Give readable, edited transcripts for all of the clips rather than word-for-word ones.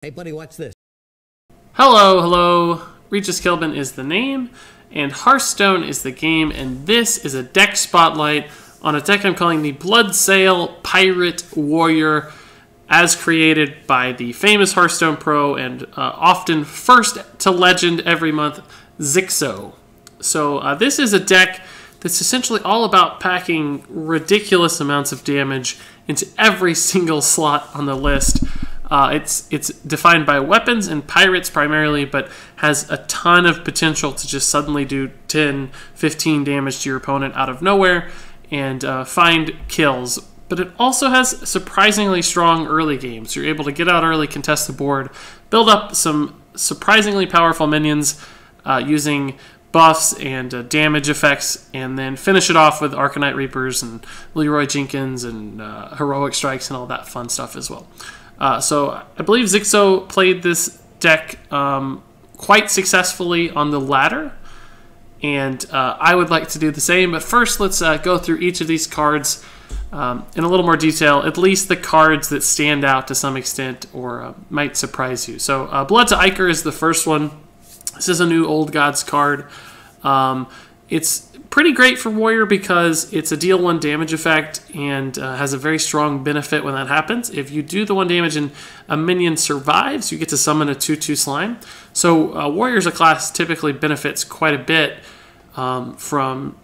Hey, buddy, watch this. Hello, hello. Regis Kilbin is the name, and Hearthstone is the game, and this is a deck spotlight on a deck I'm calling the Bloodsail Pirate Warrior, as created by the famous Hearthstone pro and often first to legend every month, Xixo. So this is a deck that's essentially all about packing ridiculous amounts of damage into every single slot on the list. It's defined by weapons and pirates primarily, but has a ton of potential to just suddenly do 10, 15 damage to your opponent out of nowhere and find kills. But it also has surprisingly strong early games. You're able to get out early, contest the board, build up some surprisingly powerful minions using buffs and damage effects, and then finish it off with Arcanite Reapers and Leroy Jenkins and Heroic Strikes and all that fun stuff as well. So I believe Xixo played this deck quite successfully on the ladder, and I would like to do the same. But first, let's go through each of these cards in a little more detail, at least the cards that stand out to some extent or might surprise you. So Blood to Ichor is the first one. This is a new Old Gods card. It's pretty great for Warrior because it's a deal 1 damage effect and has a very strong benefit when that happens. If you do the 1 damage and a minion survives, you get to summon a 2/2 slime. So Warrior as a class typically benefits quite a bit from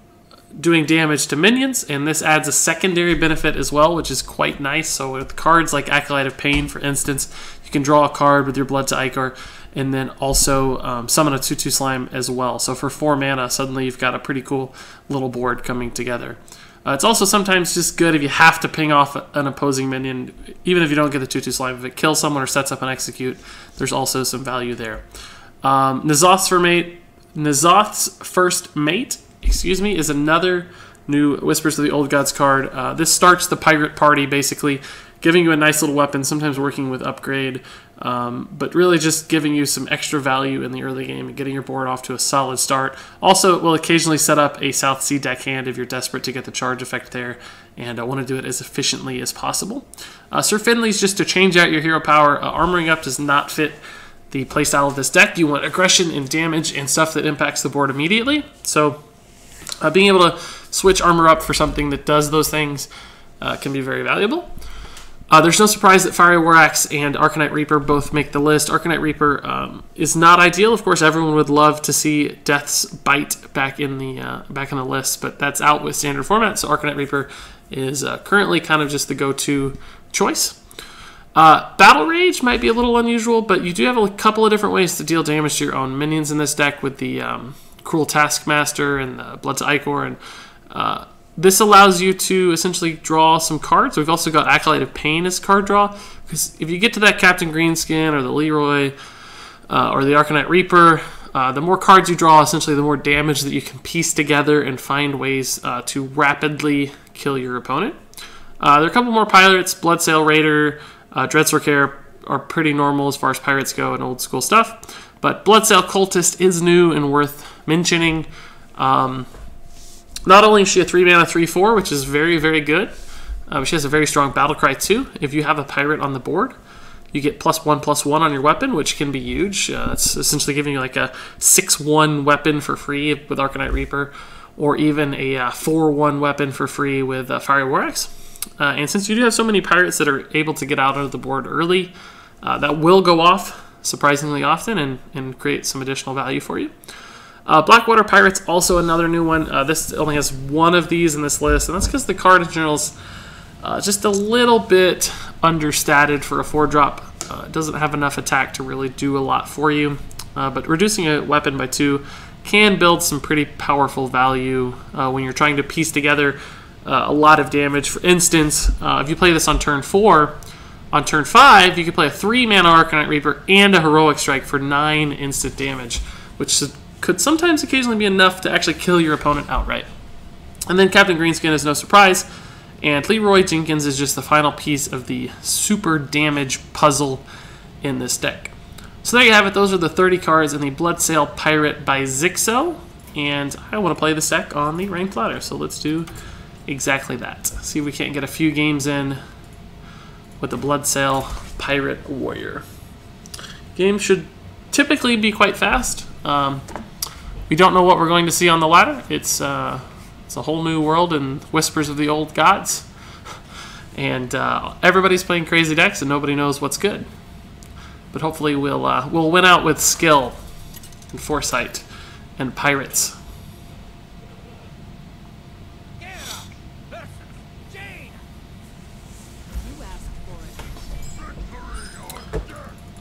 doing damage to minions, and this adds a secondary benefit as well, which is quite nice. So with cards like Acolyte of Pain, for instance, you can draw a card with your Blood to Ichor and then also summon a 2/2 slime as well. So for 4 mana, suddenly you've got a pretty cool little board coming together. It's also sometimes just good if you have to ping off an opposing minion, even if you don't get the 2/2 slime. If it kills someone or sets up an execute, there's also some value there. N'Zoth's First Mate, is another new Whispers of the Old Gods card. This starts the pirate party, basically, giving you a nice little weapon, sometimes working with upgrade, but really just giving you some extra value in the early game and getting your board off to a solid start. Also, it will occasionally set up a South Sea deckhand if you're desperate to get the charge effect there and want to do it as efficiently as possible. Sir Finley's just to change out your hero power. Armoring up does not fit the playstyle of this deck. You want aggression and damage and stuff that impacts the board immediately. So being able to switch armor up for something that does those things can be very valuable. There's no surprise that Fiery War Axe and Arcanite Reaper both make the list. Arcanite Reaper is not ideal. Of course, everyone would love to see Death's Bite back in the list, but that's out with standard format. So Arcanite Reaper is currently kind of just the go-to choice. Battle Rage might be a little unusual, but you do have a couple of different ways to deal damage to your own minions in this deck with the Cruel Taskmaster and the Blood to Ichor, and this allows you to essentially draw some cards. We've also got Acolyte of Pain as card draw, because if you get to that Captain Greenskin or the Leroy or the Arcanite Reaper, the more cards you draw, essentially the more damage that you can piece together and find ways to rapidly kill your opponent. There are a couple more pirates. Bloodsail Raider, Dreadsorcair are pretty normal as far as pirates go and old school stuff, but Bloodsail Cultist is new and worth mentioning. Not only is she a 3 mana 3/4, which is very, very good, but she has a very strong Battlecry too. If you have a pirate on the board, you get +1/+1 on your weapon, which can be huge. It's essentially giving you like a 6/1 weapon for free with Arcanite Reaper, or even a 4/1 weapon for free with Fiery War Axe. And since you do have so many pirates that are able to get out of the board early, that will go off surprisingly often and create some additional value for you. Blackwater Pirates, also another new one. This only has 1 of these in this list, and that's because the card in general is just a little bit understated for a 4-drop. It doesn't have enough attack to really do a lot for you, but reducing a weapon by 2 can build some pretty powerful value when you're trying to piece together a lot of damage. For instance, if you play this on turn 4, on turn 5, you can play a 3 mana Arcanite Reaper and a Heroic Strike for 9 instant damage, which could sometimes occasionally be enough to actually kill your opponent outright. And then Captain Greenskin is no surprise, and Leroy Jenkins is just the final piece of the super damage puzzle in this deck. So there you have it. Those are the 30 cards in the Bloodsail Pirate by Xixo, and I want to play this deck on the ranked ladder, so let's do exactly that. See if we can't get a few games in with the Bloodsail Pirate Warrior. Game should typically be quite fast. We don't know what we're going to see on the ladder. It's a whole new world and whispers of the old gods. And everybody's playing crazy decks and nobody knows what's good. But hopefully we'll win out with skill and foresight and pirates.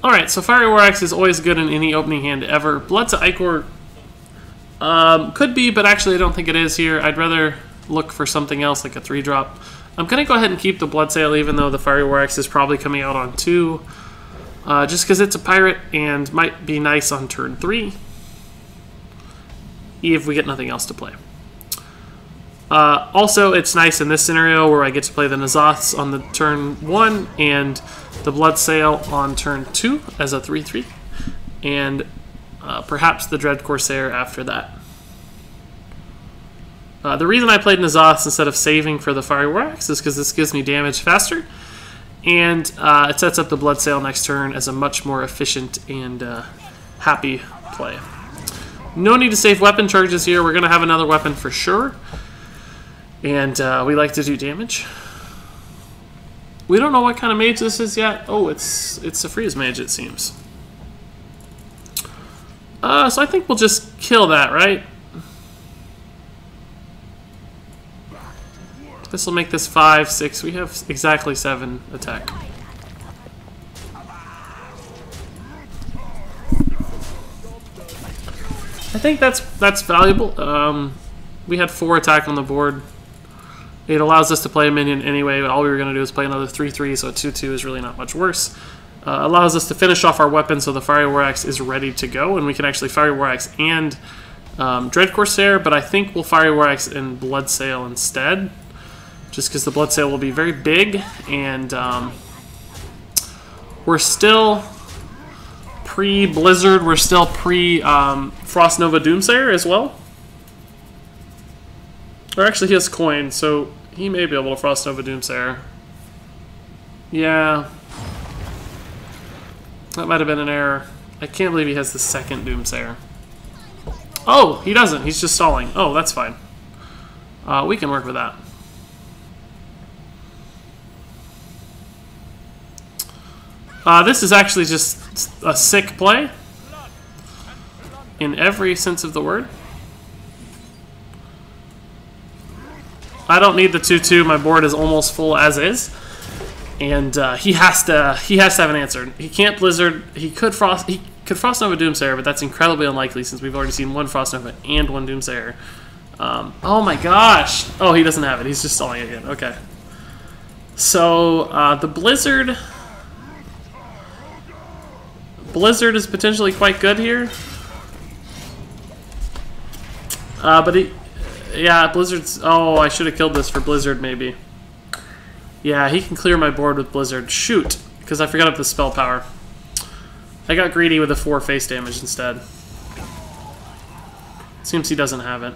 Alright, so Fiery War Axe is always good in any opening hand ever. Bloodsail Ichor could be, but actually I don't think it is here. I'd rather look for something else like a 3-drop. I'm going to go ahead and keep the Bloodsail even though the Fiery War Axe is probably coming out on 2. Just because it's a pirate and might be nice on turn 3. If we get nothing else to play. Also, it's nice in this scenario where I get to play the N'Zoths on the turn 1 and the Bloodsail on turn 2 as a 3/3, and perhaps the Dread Corsair after that. The reason I played N'Zoths instead of saving for the Fiery War Axe is because this gives me damage faster, and it sets up the Bloodsail next turn as a much more efficient and happy play. No need to save weapon charges here. We're going to have another weapon for sure. And we like to do damage. We don't know what kind of mage this is yet. Oh, it's a freeze mage, it seems. So I think we'll just kill that, right? This will make this 5, 6. We have exactly 7 attack. I think that's valuable. We had 4 attack on the board. It allows us to play a minion anyway. All we were going to do is play another 3/3, so a 2/2 is really not much worse. Allows us to finish off our weapon so the Fiery War Axe is ready to go, and we can actually Fiery War Axe and Dread Corsair, but I think we'll Fiery War Axe and Bloodsail instead, just because the Bloodsail will be very big, and we're still pre-Blizzard, we're still pre-Frost Nova Doomsayer as well. Or actually, he has coin, so he may be able to Frost Nova Doomsayer. Yeah. That might have been an error. I can't believe he has the second Doomsayer. Oh, he doesn't. He's just stalling. Oh, that's fine. We can work with that. This is actually just a sick play. In every sense of the word. I don't need the 2/2. My board is almost full as is, and he has to have an answer. He can't Blizzard. He could Frost Nova Doomsayer, but that's incredibly unlikely since we've already seen 1 Frost Nova and 1 Doomsayer. Oh my gosh! Oh, he doesn't have it. He's just stalling again. Okay. So the Blizzard is potentially quite good here, but he. Yeah, Blizzard's... Oh, I should have killed this for Blizzard, maybe. Yeah, he can clear my board with Blizzard. Shoot, because I forgot about the spell power. I got greedy with the 4 face damage instead. Seems he doesn't have it.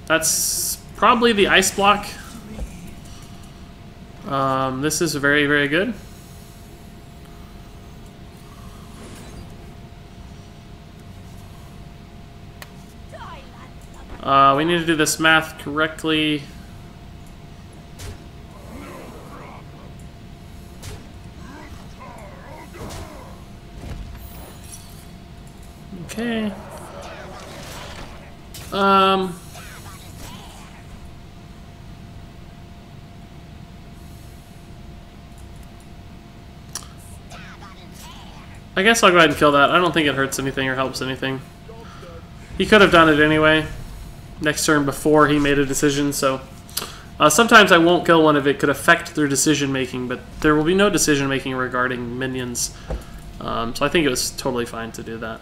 That's probably the ice block. This is very, very good. We need to do this math correctly. Okay. I guess I'll go ahead and kill that. I don't think it hurts anything or helps anything. He could have done it anyway. Next turn before he made a decision, so sometimes I won't kill one if it could affect their decision making, but there will be no decision making regarding minions, so I think it was totally fine to do that.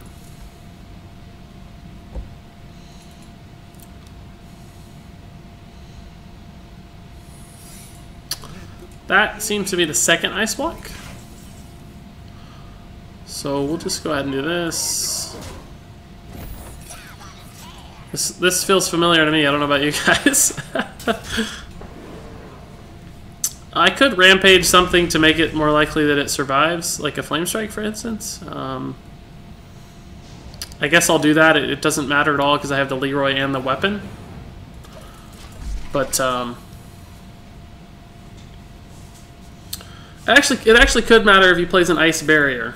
That seems to be the second ice block, so we'll just go ahead and do this. This feels familiar to me. I don't know about you guys. I could rampage something to make it more likely that it survives, like a flame strike, for instance. I guess I'll do that. It doesn't matter at all because I have the Leroy and the weapon. But it actually could matter if he plays an ice barrier.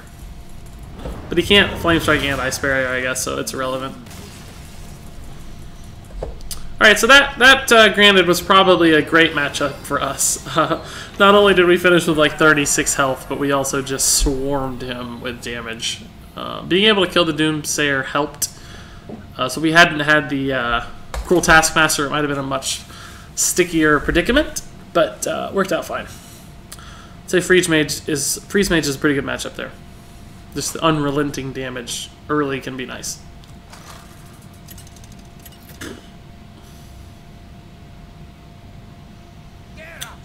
But he can't flame strike and ice barrier, I guess, so it's irrelevant. Alright, so that granted was probably a great matchup for us. Not only did we finish with like 36 health, but we also just swarmed him with damage. Being able to kill the Doomsayer helped. So we hadn't had the Cruel Taskmaster, it might have been a much stickier predicament, but worked out fine. I'd say Freeze Mage is a pretty good matchup there. Just the unrelenting damage early can be nice.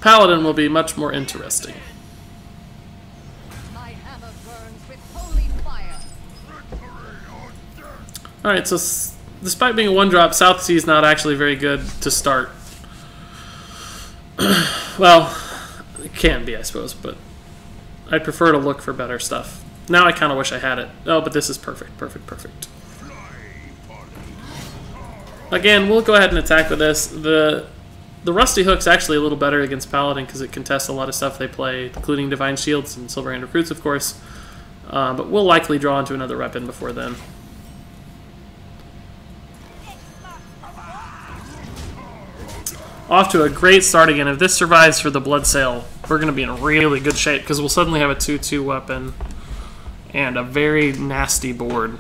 Paladin will be much more interesting. My hammer burns with holy fire. Alright, so despite being a 1-drop, South Sea is not actually very good to start. Well, it can be, I suppose, but I'd prefer to look for better stuff. Now I kind of wish I had it. Oh, but this is perfect, perfect, perfect. Again, we'll go ahead and attack with this. The Rusty Hook's actually a little better against Paladin because it contests a lot of stuff they play, including Divine Shields and Silver Hand Recruits, of course. But we'll likely draw into another weapon before then. Off to a great start again. If this survives for the Bloodsail, we're going to be in really good shape because we'll suddenly have a 2/2 weapon and a very nasty board.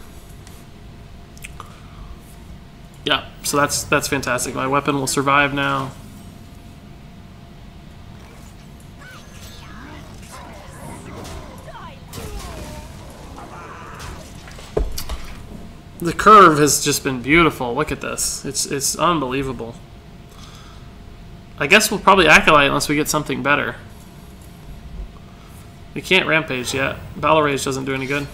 Yeah, so that's fantastic. My weapon will survive now. The curve has just been beautiful. Look at this. It's unbelievable. I guess we'll probably Acolyte unless we get something better. We can't Rampage yet. Battle Rage doesn't do any good.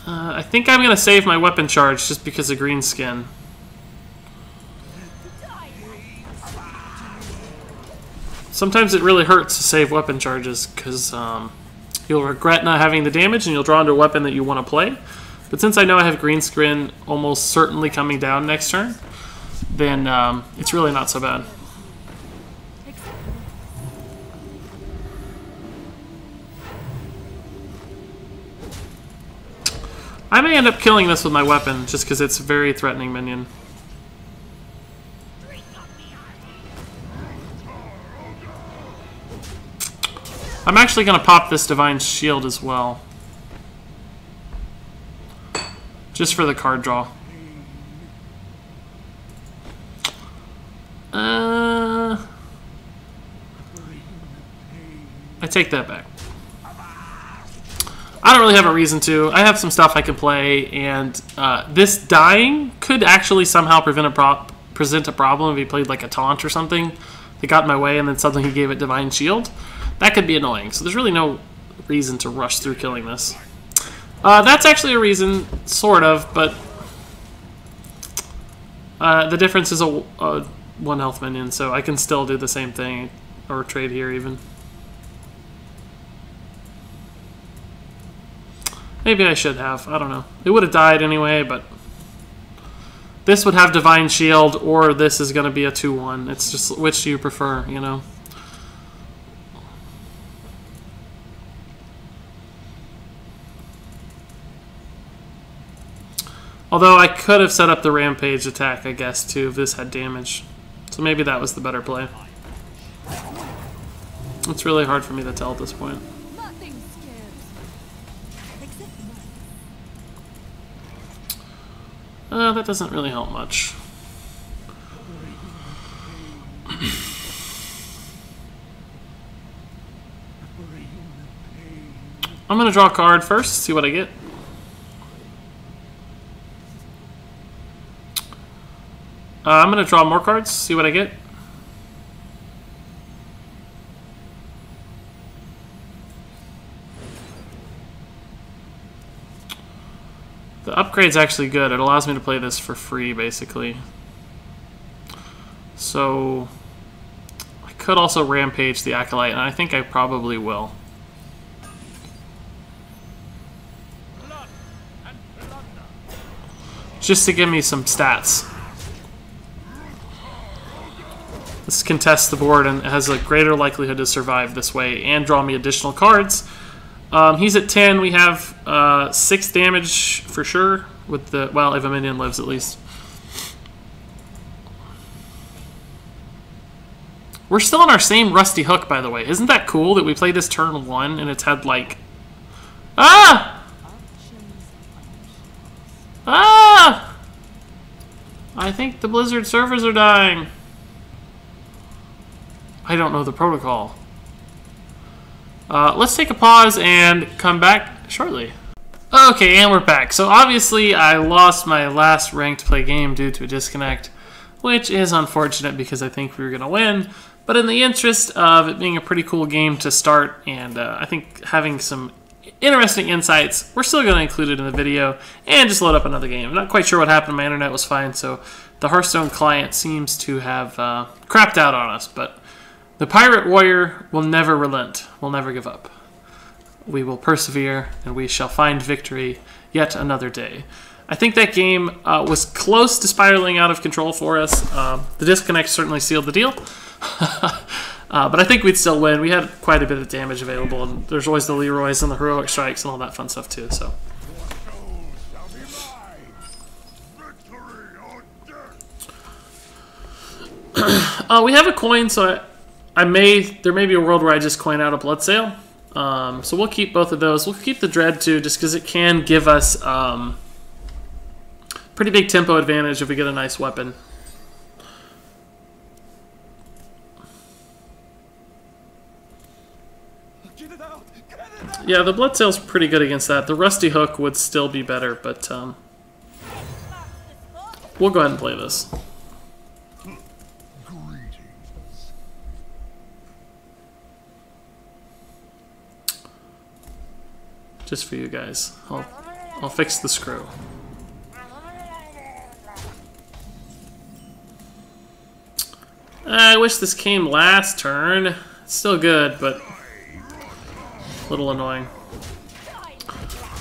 I think I'm going to save my weapon charge just because of green skin. Sometimes it really hurts to save weapon charges because you'll regret not having the damage and you'll draw into a weapon that you want to play. But since I know I have green skin almost certainly coming down next turn, then it's really not so bad. I may end up killing this with my weapon just because it's a very threatening minion. I'm actually going to pop this Divine Shield as well. Just for the card draw. I take that back. I don't really have a reason to. I have some stuff I can play, and this dying could actually somehow present a problem if he played like a taunt or something that got in my way and then suddenly he gave it Divine Shield. That could be annoying, so there's really no reason to rush through killing this. That's actually a reason, sort of, but the difference is a 1 health minion, so I can still do the same thing, or trade here even. Maybe I should have, I don't know. It would have died anyway, but this would have Divine Shield, or this is going to be a 2/1. It's just, which do you prefer, you know? Although I could have set up the Rampage attack, I guess, too, if this had damage. So maybe that was the better play. It's really hard for me to tell at this point. That doesn't really help much. I'm going to draw a card first, see what I get. I'm going to draw more cards, see what I get. upgrade's actually good. It allows me to play this for free, basically. So I could also rampage the Acolyte, and I think I probably will. Just to give me some stats. This contests the board and has a greater likelihood to survive this way and draw me additional cards. He's at 10. We have 6 damage for sure with the, well, if a minion lives at least. We're still on our same Rusty Hook, by the way. Isn't that cool that we played this turn 1 and it's had like... Ah! Ah! I think the Blizzard servers are dying. I don't know the protocol. Let's take a pause and come back shortly. Okay, and we're back. So obviously I lost my last ranked play game due to a disconnect, which is unfortunate because I think we were going to win. But in the interest of it being a pretty cool game to start, and I think having some interesting insights, we're still going to include it in the video and just load up another game. I'm not quite sure what happened. My internet was fine, so the Hearthstone client seems to have crapped out on us, but the Pirate Warrior will never relent, will never give up. We will persevere, and we shall find victory yet another day. I think that game was close to spiraling out of control for us. The disconnect certainly sealed the deal. But I think we'd still win. We had quite a bit of damage available, and there's always the Leroys and the heroic strikes and all that fun stuff too. So we have a coin, so there may be a world where I just coin out a Bloodsail. So we'll keep both of those. We'll keep the Dread too, just because it can give us pretty big tempo advantage if we get a nice weapon. Yeah, the Bloodsail's pretty good against that. The Rusty Hook would still be better, but we'll go ahead and play this. Just for you guys. I'll fix the screw. I wish this came last turn. It's still good, but a little annoying.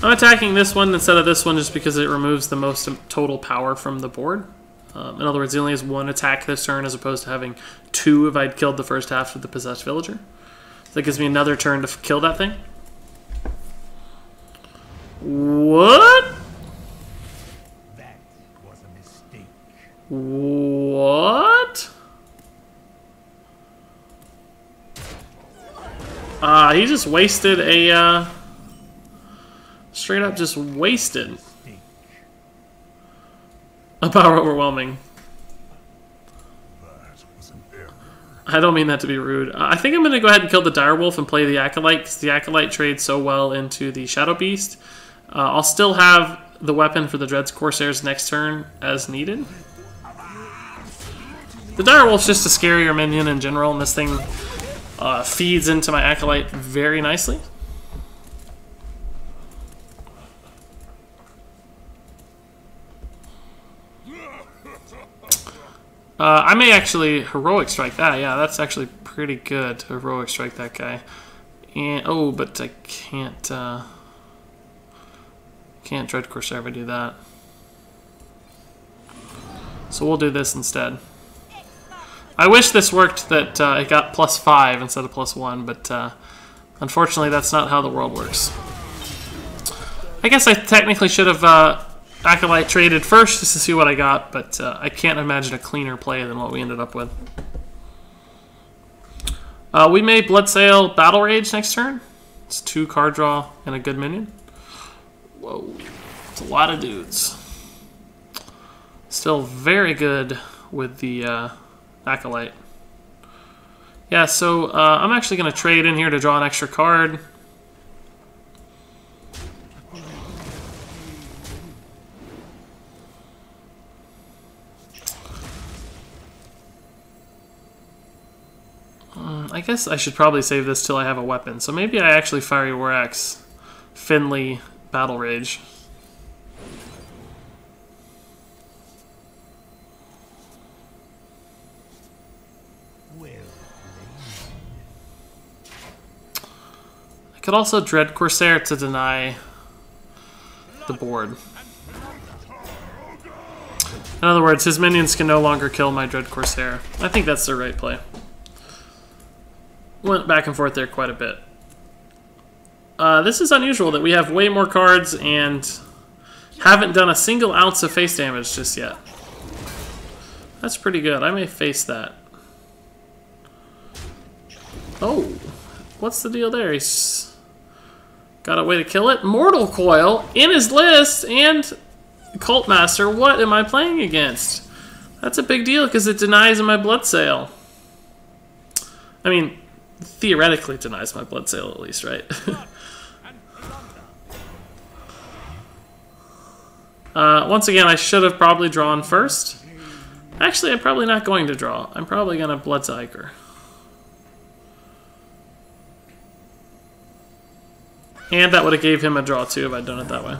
I'm attacking this one instead of this one just because it removes the most total power from the board. In other words, he only has 1 attack this turn as opposed to having 2 if I'd killed the first half of the Possessed Villager. So that gives me another turn to kill that thing. What? That was a mistake. What? He just wasted a, straight up just wasted a power overwhelming. That was an error. I don't mean that to be rude. I think I'm going to go ahead and kill the Direwolf and play the Acolyte, because the Acolyte trades so well into the Shadow Beast. I'll still have the weapon for the Dread's Corsairs next turn as needed. The Direwolf's just a scarier minion in general, and this thing feeds into my Acolyte very nicely. I may actually heroic strike that. Yeah, that's actually pretty good to heroic strike that guy. And oh, but I can't Dread Corsair if I do that. So we'll do this instead. I wish this worked, that it got +5 instead of +1, but unfortunately that's not how the world works. I guess I technically should have Acolyte traded first just to see what I got, but I can't imagine a cleaner play than what we ended up with. We may Bloodsail Battle Rage next turn. It's 2 card draw and a good minion. Whoa, it's a lot of dudes. Still very good with the Acolyte. Yeah, so I'm actually going to trade in here to draw an extra card. I guess I should probably save this till I have a weapon. So maybe I actually Fiery War Axe, Finley, Battle Rage. Could also Dread Corsair to deny the board. In other words, his minions can no longer kill my Dread Corsair. I think that's the right play. Went back and forth there quite a bit. This is unusual that we have way more cards and haven't done a single ounce of face damage just yet. That's pretty good. I may face that. Oh, what's the deal there? He's got a way to kill it. Mortal Coil in his list and Cult Master. What am I playing against? That's a big deal because it denies my Bloodsail. I mean, theoretically denies my Bloodsail at least, right? Once again, I should have probably drawn first. Actually, I'm probably not going to draw. I'm probably going to Bloodsail. And that would have gave him a draw too if I'd done it that way.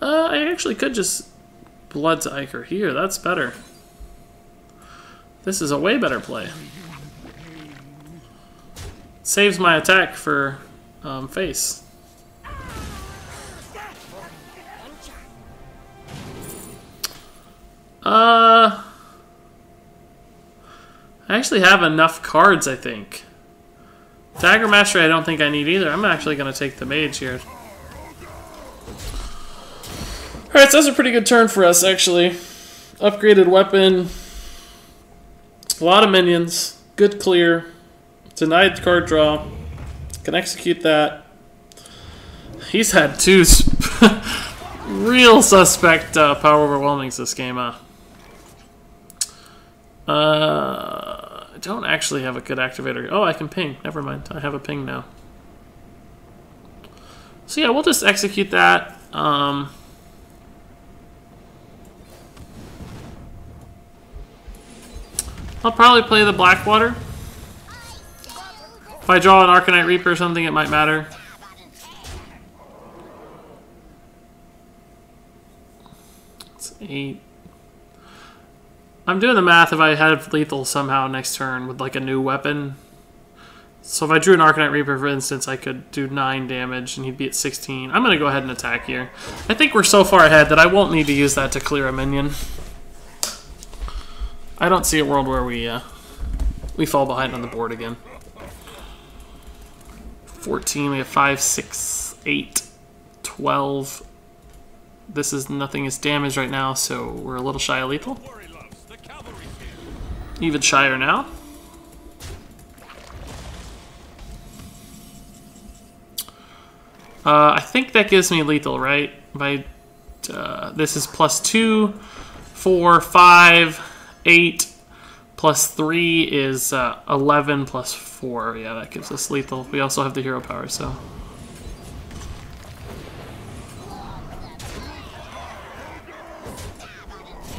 I actually could just Bloodsail here. That's better. This is a way better play. Saves my attack for face. I actually have enough cards, I think. Dagger Master I don't think I need either. I'm actually going to take the Mage here. Alright, so that's a pretty good turn for us, actually. Upgraded weapon. A lot of minions. Good clear. Denied card draw. Can execute that. He's had two real suspect power overwhelmings this game, huh? I don't actually have a good activator. Oh, I can ping. Never mind. I have a ping now. So yeah, we'll just execute that. I'll probably play the Blackwater. If I draw an Arcanite Reaper or something, it might matter. It's 8. I'm doing the math if I had lethal somehow next turn with like a new weapon. So if I drew an Arcanite Reaper, for instance, I could do 9 damage and he'd be at 16. I'm going to go ahead and attack here. I think we're so far ahead that I won't need to use that to clear a minion. I don't see a world where we fall behind on the board again. 14, we have 5, 6, 8, 12. This is nothing is damaged right now, so we're a little shy of lethal. Even shyer now. I think that gives me lethal, right? By this is +2, 4, 5, 8, +3 is 11 +4. Yeah, that gives us lethal. We also have the hero power, so.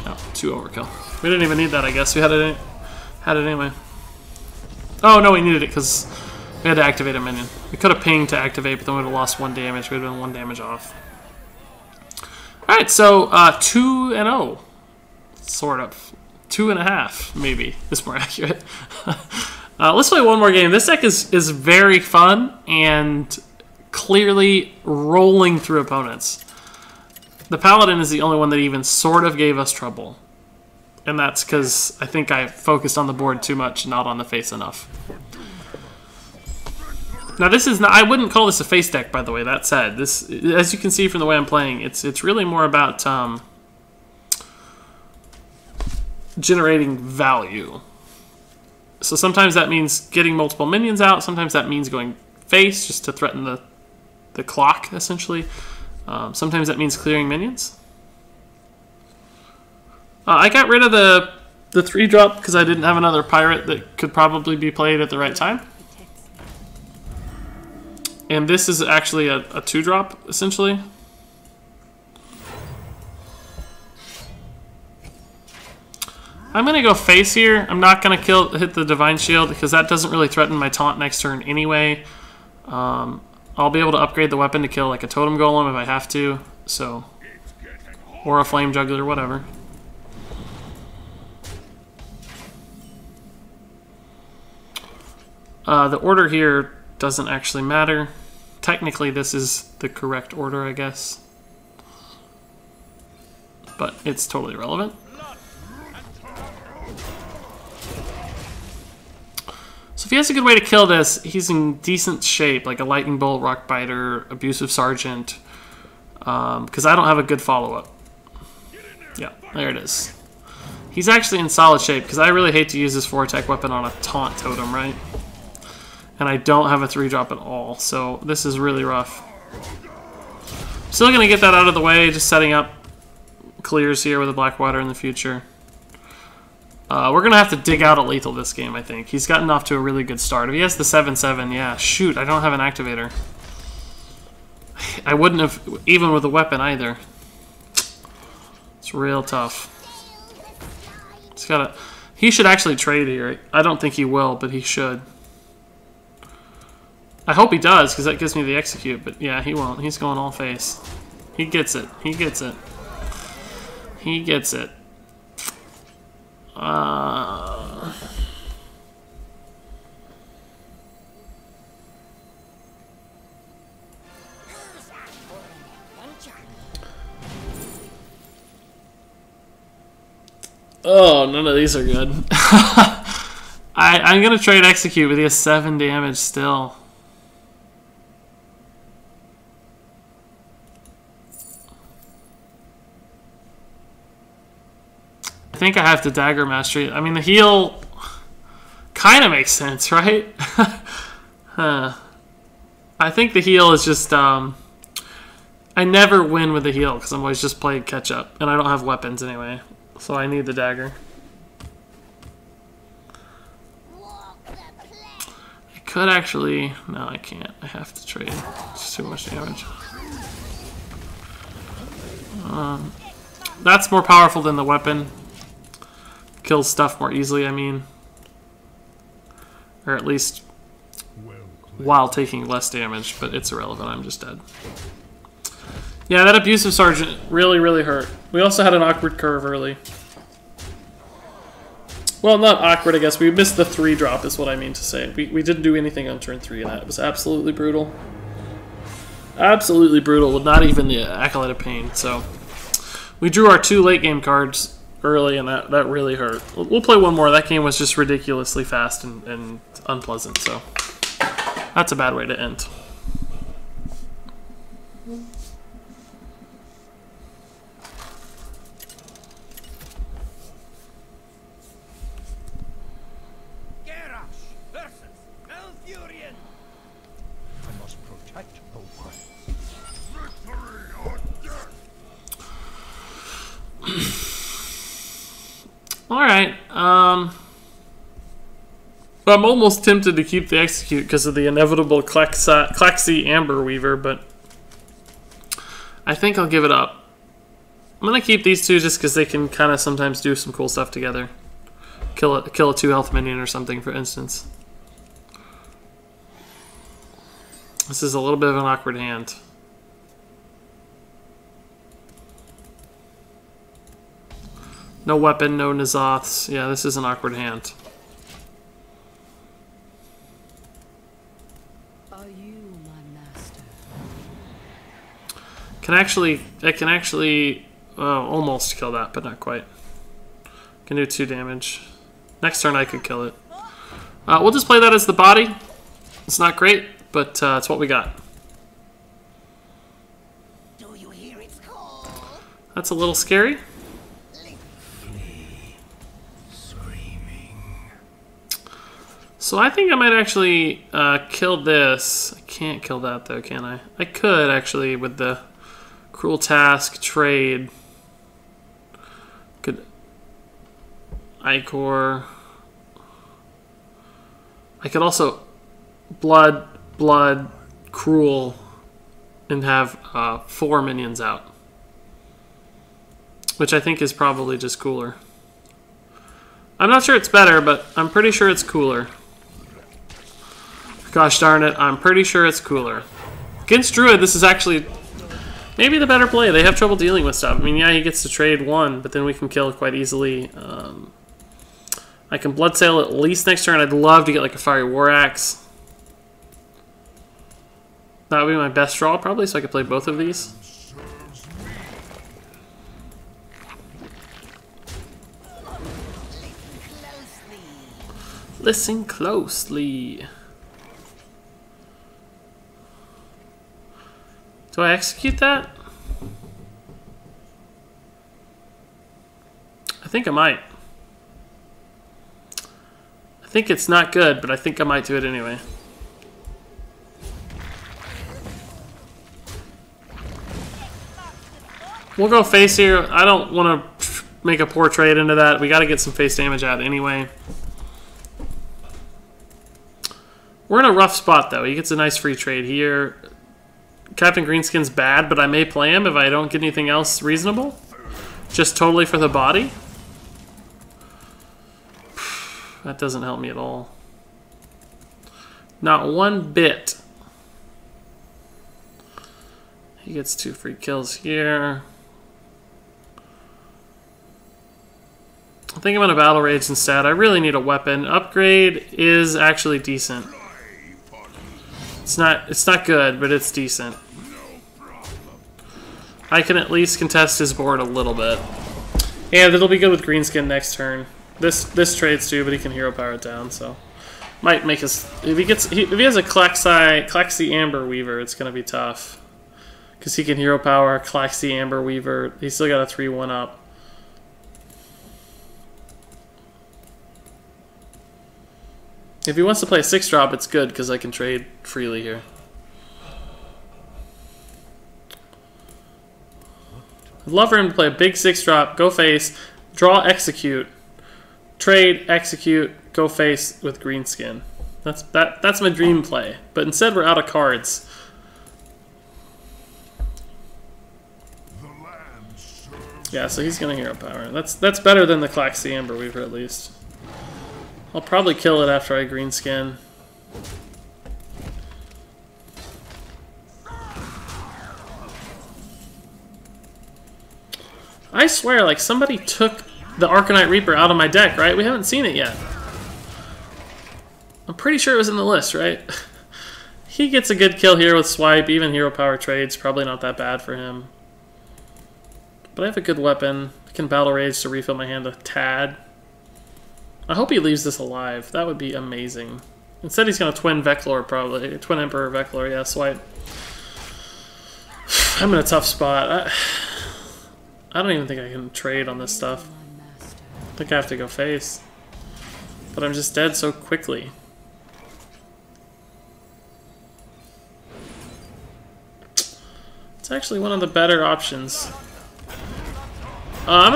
Oh, 2 overkill. We didn't even need that, I guess. We had it anyway. Oh, no, we needed it because we had to activate a minion. We could have pinged to activate, but then we would have lost 1 damage. We would have been 1 damage off. Alright, so 2-0. Sort of. 2.5, maybe. Is more accurate. Let's play one more game. This deck is very fun and clearly rolling through opponents. The Paladin is the only one that even sort of gave us trouble. And that's because I think I focused on the board too much, not on the face enough. Now this is not, I wouldn't call this a face deck, by the way. That said, this, as you can see from the way I'm playing, it's really more about generating value. So sometimes that means getting multiple minions out. Sometimes that means going face just to threaten the clock, essentially. Sometimes that means clearing minions. I got rid of the 3-drop because I didn't have another pirate that could probably be played at the right time. And this is actually a 2-drop, essentially. I'm going to go face here. I'm not going to hit the Divine Shield because that doesn't really threaten my taunt next turn anyway. I'll be able to upgrade the weapon to kill like a Totem Golem if I have to. So, or a Flame Juggler, whatever. The order here doesn't actually matter. Technically, this is the correct order, I guess. But it's totally irrelevant. So if he has a good way to kill this, he's in decent shape, like a Lightning Bolt, Rock Biter, Abusive Sergeant, because I don't have a good follow-up. Yeah, there it is. He's actually in solid shape, because I really hate to use this 4-attack weapon on a taunt totem, right? And I don't have a 3-drop at all, so this is really rough. Still going to get that out of the way, just setting up clears here with a Blackwater in the future. We're going to have to dig out a lethal this game, I think. He's gotten off to a really good start. If he has the 7/7, yeah, shoot, I don't have an activator. I wouldn't have, even with a weapon either. It's real tough. He's gotta, he should actually trade here. I don't think he will, but he should. I hope he does, because that gives me the execute, but yeah, he won't. He's going all face. He gets it. He gets it. He gets it. Oh, none of these are good. I'm going to trade execute, but he has 7 damage still. I think I have to Dagger Mastery. I mean, the heal kind of makes sense, right? I think the heal is just... I never win with the heal, because I'm always just playing catch-up. And I don't have weapons anyway. So I need the dagger. I could actually... No, I can't. I have to trade. It's too much damage. That's more powerful than the weapon. Kills stuff more easily, I mean. Or at least while taking less damage, but it's irrelevant. I'm just dead. Yeah, that Abusive Sergeant really, really hurt. We also had an awkward curve early. Well, not awkward, I guess. We missed the 3-drop is what I mean to say. We didn't do anything on turn 3, and that was absolutely brutal. Absolutely brutal, with not even the Acolyte of Pain. So we drew our 2 late-game cards early, and that really hurt. We'll play one more. That game was just ridiculously fast and unpleasant, so that's a bad way to end. Alright, I'm almost tempted to keep the execute because of the inevitable Klexi Amber Weaver, but I think I'll give it up. I'm going to keep these 2 just because they can kind of sometimes do some cool stuff together. Kill a 2-health minion or something, for instance. This is a little bit of an awkward hand. No weapon, no N'Zoths. Yeah, this is an awkward hand. Are you my master? I can actually almost kill that, but not quite. Can do 2 damage. Next turn I could kill it. We'll just play that as the body. It's not great, but it's what we got. Do you hear its call? That's a little scary. So I think I might actually kill this. I can't kill that though, can I? I could actually with the Cruel Task trade. Could Icor. I could also blood, Cruel, and have 4 minions out. Which I think is probably just cooler. I'm not sure it's better, but I'm pretty sure it's cooler. Gosh darn it, I'm pretty sure it's cooler. Against Druid, this is actually maybe the better play. They have trouble dealing with stuff. I mean, yeah, he gets to trade 1, but then we can kill quite easily. I I can Bloodsail at least next turn. I'd love to get like a Fiery War Axe. That would be my best draw probably, so I could play both of these. Listen closely. Do I execute that? I think I might. I think it's not good, but I think I might do it anyway. We'll go face here. I don't want to make a poor trade into that. We got to get some face damage out anyway. We're in a rough spot, though. He gets a nice free trade here. Captain Greenskin's bad, but I may play him if I don't get anything else reasonable. Just totally for the body. That doesn't help me at all. Not one bit. He gets 2 free kills here. I think I'm going to Battle Rage instead. I really need a weapon. Upgrade is actually decent. It's not good, but it's decent. I can at least contest his board a little bit. And it'll be good with Greenskin next turn. This trades too, but he can hero power it down, so might make us if he has a Klaxi Amber Weaver, it's gonna be tough. Because he can hero power Klaxi Amber Weaver. He's still got a 3/1 up. If he wants to play a 6-drop, it's good because I can trade freely here. I'd love for him to play a big 6-drop, go face, draw, execute, trade, execute, go face with Greenskin. That's my dream play. But instead, we're out of cards. Yeah, so he's gonna hero power. That's better than the Klaxi Amber Weaver at least. I'll probably kill it after I Greenskin. I swear, like, somebody took the Arcanite Reaper out of my deck, right? We haven't seen it yet. I'm pretty sure it was in the list, right? He gets a good kill here with Swipe. Even hero power trades, probably not that bad for him. But I have a good weapon. I can Battle Rage to refill my hand a tad. I hope he leaves this alive. That would be amazing. Instead, he's going to Twin Veclor, probably. Twin Emperor Veclor, yeah, Swipe. I'm in a tough spot. I don't even think I can trade on this stuff. I think I have to go face. But I'm just dead so quickly. It's actually one of the better options. I'm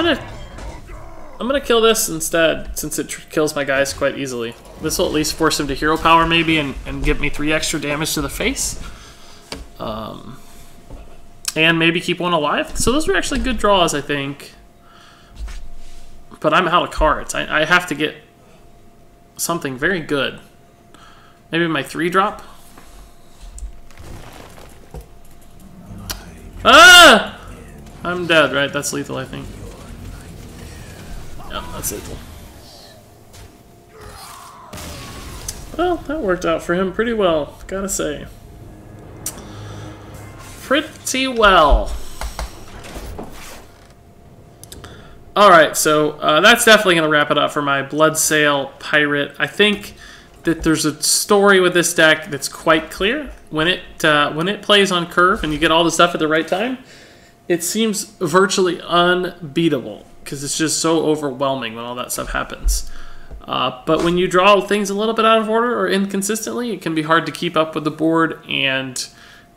gonna kill this instead, since it kills my guys quite easily. This will at least force him to hero power maybe and give me 3 extra damage to the face. And maybe keep one alive. So those were actually good draws, I think. But I'm out of cards. I have to get something very good. Maybe my 3-drop? Ah! I'm dead, right? That's lethal, I think. Yeah, that's lethal. Well, that worked out for him pretty well, gotta say. Pretty well. Alright, so that's definitely going to wrap it up for my Bloodsail Pirate. I think that there's a story with this deck that's quite clear. When it plays on curve and you get all the stuff at the right time, it seems virtually unbeatable because it's just so overwhelming when all that stuff happens. But when you draw things a little bit out of order or inconsistently, it can be hard to keep up with the board, and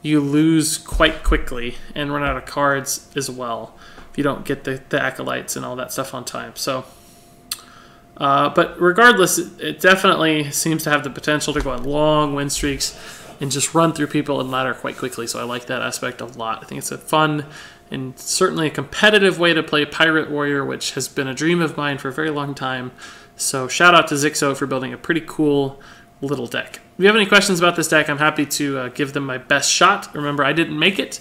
you lose quite quickly and run out of cards as well if you don't get the acolytes and all that stuff on time. So, but regardless, it definitely seems to have the potential to go on long win streaks and just run through people and ladder quite quickly. So I like that aspect a lot. I think it's a fun and certainly a competitive way to play Pirate Warrior, which has been a dream of mine for a very long time. So shout out to Xixo for building a pretty cool little deck. If you have any questions about this deck, I'm happy to give them my best shot. Remember, I didn't make it,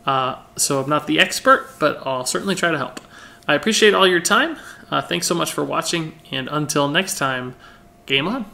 so I'm not the expert, but I'll certainly try to help. I appreciate all your time. Thanks so much for watching, and until next time, game on.